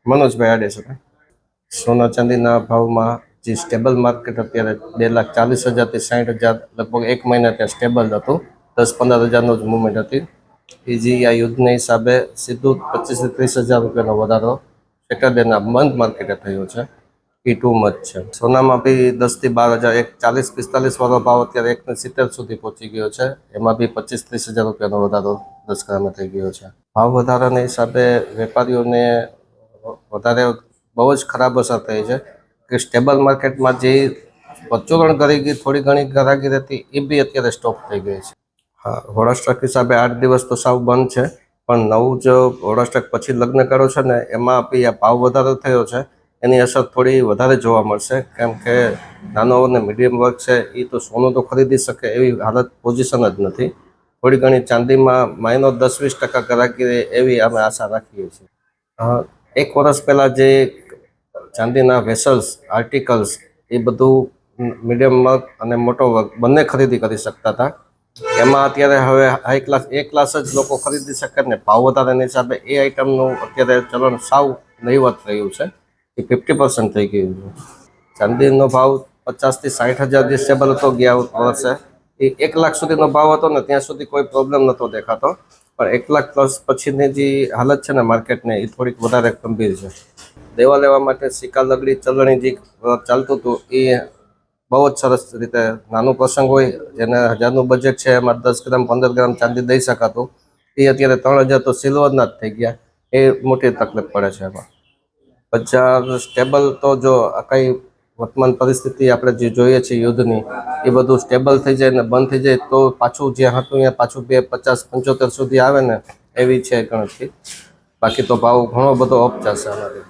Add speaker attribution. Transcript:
Speaker 1: મનોજભાઈ આડેસર સોના ચાંદીના ભાવમાં જે સ્ટેબલ માર્કેટ અત્યારે 2,40,000 થી 60,000 લગભગ એક મહિના ત્યાં સ્ટેબલ હતું. 10-15,000નો જ મુવમેન્ટ હતી. એ જે આ યુદ્ધના હિસાબે સીધું 25,000 થી 30,000 રૂપિયાનો વધારો સેટરડેના બંધ માર્કેટે થયો છે. એ ટુ મચ છે. સોનામાં બી 10,000 થી 12,000 એક 40-45 વાળો ભાવ અત્યારે 1,70 સુધી પહોંચી ગયો છે. એમાં બી 25,000-30,000 રૂપિયાનો વધારો 10 ગ્રામે થઈ ગયો છે. ભાવ વધારાના હિસાબે વેપારીઓને વધારે બહુ જ ખરાબ અસર થઈ છે કે સ્ટેબલ માર્કેટમાં જે પરચુરણ કરી ગઈ થોડી ઘણી ગ્રાહકી હતી એ બી અત્યારે સ્ટોપ થઈ ગઈ છે. હા, હોળાષ્ટક હિસાબે 8 દિવસ તો સાવ બંધ છે, પણ નવું જો હોળાષ્ટક પછી લગ્ન કરો છે ને એમાં બી આ ભાવ વધારો થયો છે. એની અસર થોડી વધારે જોવા મળશે, કેમ કે નાનો અને મીડિયમ વર્ગ છે એ તો સોનું તો ખરીદી શકે એવી હાલત પોઝિશન જ નથી. થોડી ઘણી ચાંદીમાં માઇનો 10-20% ગ્રાહકી એવી અમે આશા રાખીએ છીએ. એક વર્ષ પહેલાં જે ચાંદીના વેસલ્સ આર્ટિકલ્સ એ બધું મીડિયમ વર્ગ અને મોટો વર્ગ બંને ખરીદી કરી શકતા હતા. એમાં અત્યારે હવે હાઈ ક્લાસ એ ક્લાસ જ લોકો ખરીદી શકે ને ભાવ વધારાના હિસાબે એ આઇટમનું અત્યારે ચલણ સાવ નહીવત રહ્યું છે. એ 50% થઈ ગયું છે. ચાંદીનો ભાવ 50,000 થી 60,000 જે સ્ટેબલ હતો ગયા વર્ષે, એ 1,00,000 સુધીનો ભાવ હતો ને ત્યાં સુધી કોઈ પ્રોબ્લેમ નહોતો દેખાતો. પણ 1,00,000 પ્લસ પછીની જે હાલત છે ને માર્કેટની એ થોડીક વધારે ગંભીર છે. દેવા લેવા માટે સિક્કા લગડી ચલણી જે ચાલતું હતું એ બહુ જ સરસ રીતે નાનો પ્રસંગ હોય જેને 1000નું બજેટ છે એમાં 10 ગ્રામ 15 ગ્રામ ચાંદી દઈ શકાતું, એ અત્યારે 3,000 તો સિલ્વરના જ થઈ ગયા. એ મોટી તકલીફ પડે છે એમાં. બજાર સ્ટેબલ તો જો કઈ વર્તમાન પરિસ્થિતિ આપણે જે જોઈએ છીએ યુદ્ધની, એ બધું સ્ટેબલ થઈ જાય ને બંધ થઈ જાય તો પાછું જ્યાં હતું ત્યાં પાછું 250-75 સુધી આવે ને એવી છે ગણતરી. બાકી તો ભાવ ઘણો બધો અપ જશે આનાથી.